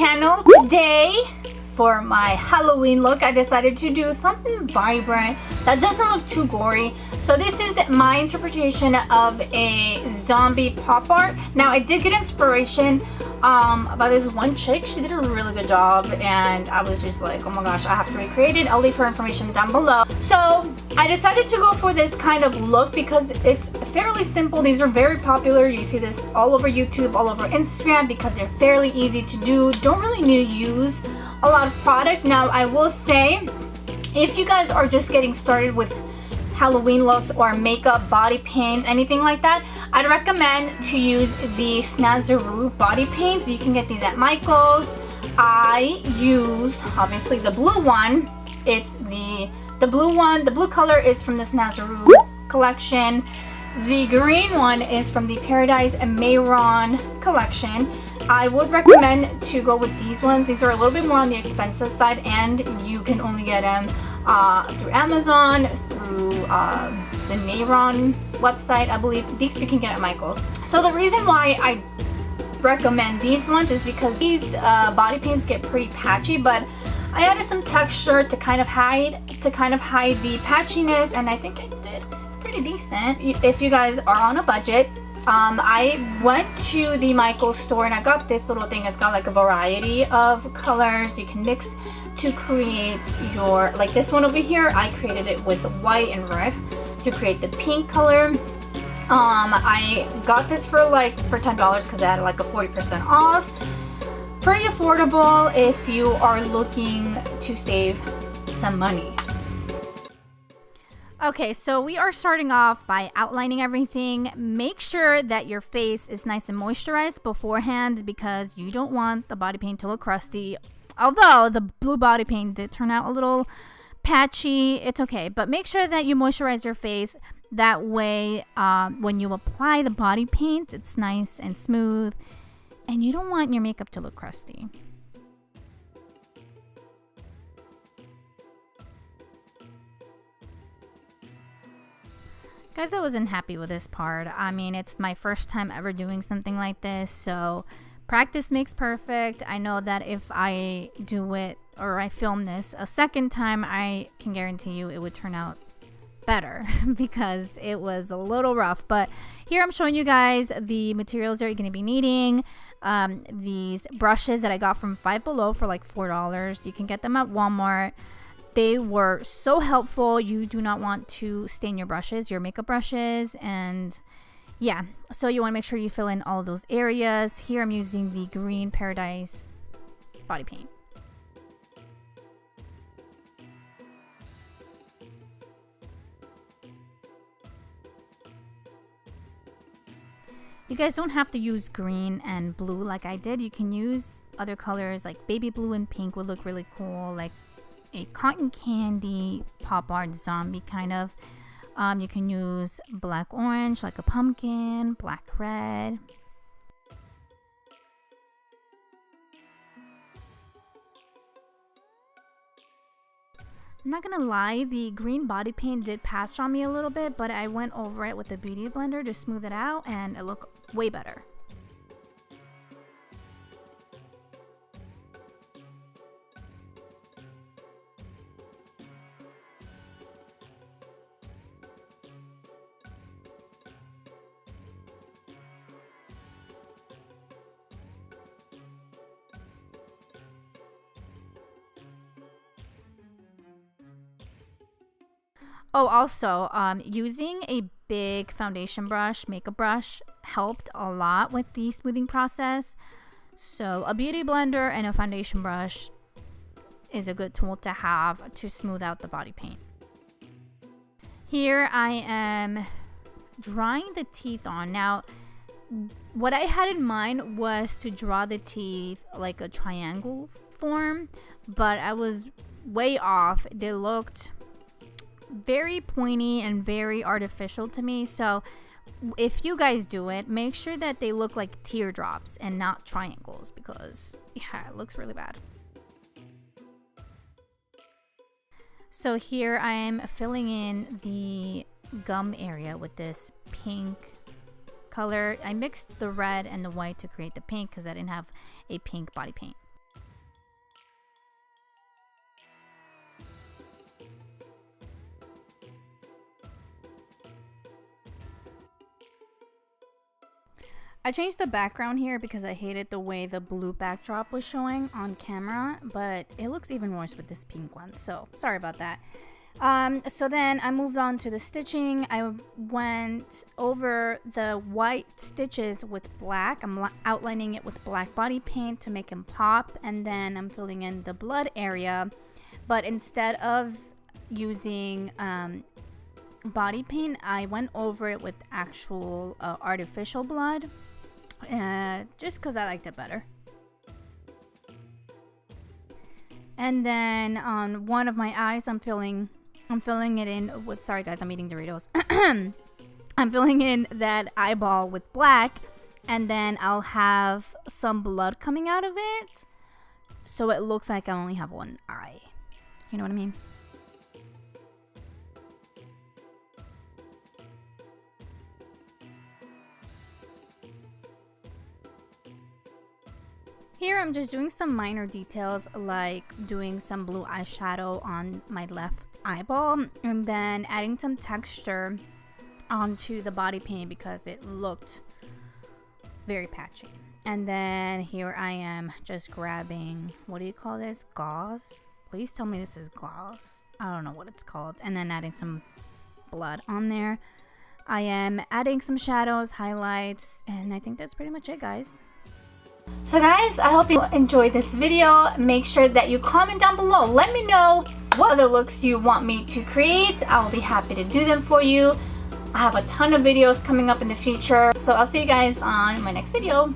channel. Today for my Halloween look, I decided to do something vibrant that doesn't look too gory. So this is my interpretation of a zombie pop art. Now I did get inspiration by this one chick. She did a really good job and I was just like, oh my gosh, I have to recreate it. I'll leave her information down below. So I decided to go for this kind of look because it's fairly simple. These are very popular. You see this all over YouTube, all over Instagram, because they're fairly easy to do. Don't really need to use a lot of product. Now I will say, if you guys are just getting started with Halloween looks or makeup, body paints, anything like that, I'd recommend to use the Snazaroo body paints. You can get these at Michael's. I use obviously the blue one. It's the blue one. The blue color is from the Snazaroo collection. The green one is from the Paradise and Mayron collection. I would recommend to go with these ones. These are a little bit more on the expensive side, and you can only get them through Amazon, through the Mayron website, I believe. These you can get at Michael's. So the reason why I recommend these ones is because these body paints get pretty patchy, but I added some texture to kind of hide the patchiness, and I think I did pretty decent. If you guys are on a budget, I went to the Michael's store and I got this little thing. It's got like a variety of colors you can mix to create your, like this one over here, I created it with white and red to create the pink color. I got this for $10 because I had like a 40% off. Pretty affordable if you are looking to save some money. Okay, so we are starting off by outlining everything. Make sure that your face is nice and moisturized beforehand because you don't want the body paint to look crusty. Although the blue body paint did turn out a little patchy, it's okay. But make sure that you moisturize your face. That way, when you apply the body paint, it's nice and smooth. And you don't want your makeup to look crusty. Guys, I wasn't happy with this part. I mean, it's my first time ever doing something like this, so practice makes perfect. I know that if I do it or I film this a second time, I can guarantee you it would turn out better because it was a little rough. But here I'm showing you guys the materials that you're going to be needing. These brushes that I got from Five Below for like $4. You can get them at Walmart. They were so helpful. You do not want to stain your brushes, your makeup brushes, and yeah, so you want to make sure you fill in all of those areas. Here I'm using the green Paradise body paint. You guys don't have to use green and blue like I did. You can use other colors like baby blue and pink would look really cool, like a cotton candy pop art zombie kind of. You can use black orange like a pumpkin, black red. I'm not gonna lie, the green body paint did patch on me a little bit, but I went over it with the Beauty Blender to smooth it out and it looked way better. Oh, also, using a big foundation brush, makeup brush, helped a lot with the smoothing process. So a beauty blender and a foundation brush is a good tool to have to smooth out the body paint. Here I am drawing the teeth on. Now, what I had in mind was to draw the teeth like a triangle form, but I was way off. They looked very pointy and very artificial to me. So if you guys do it, make sure that they look like teardrops and not triangles because yeah, it looks really bad. So here I am filling in the gum area with this pink color. I mixed the red and the white to create the pink because I didn't have a pink body paint. I changed the background here because I hated the way the blue backdrop was showing on camera, but it looks even worse with this pink one, so sorry about that. So then I moved on to the stitching. I went over the white stitches with black. I'm outlining it with black body paint to make them pop, and then I'm filling in the blood area, but instead of using body paint, I went over it with actual artificial blood, just because I liked it better. And then on one of my eyes, I'm filling it in with, sorry guys, I'm eating Doritos. I'm filling in that eyeball with black, and then I'll have some blood coming out of it, so it looks like I only have one eye. You know what I mean? Here I'm just doing some minor details, like doing some blue eyeshadow on my left eyeball, and then adding some texture onto the body paint because it looked very patchy. And then here I am just grabbing, what do you call this? Gauze? Please tell me this is gauze. I don't know what it's called. And then adding some blood on there. I am adding some shadows, highlights, and I think that's pretty much it, guys. So guys, I hope you enjoyed this video. Make sure that you comment down below. Let me know what other looks you want me to create. I'll be happy to do them for you. I have a ton of videos coming up in the future. So I'll see you guys on my next video.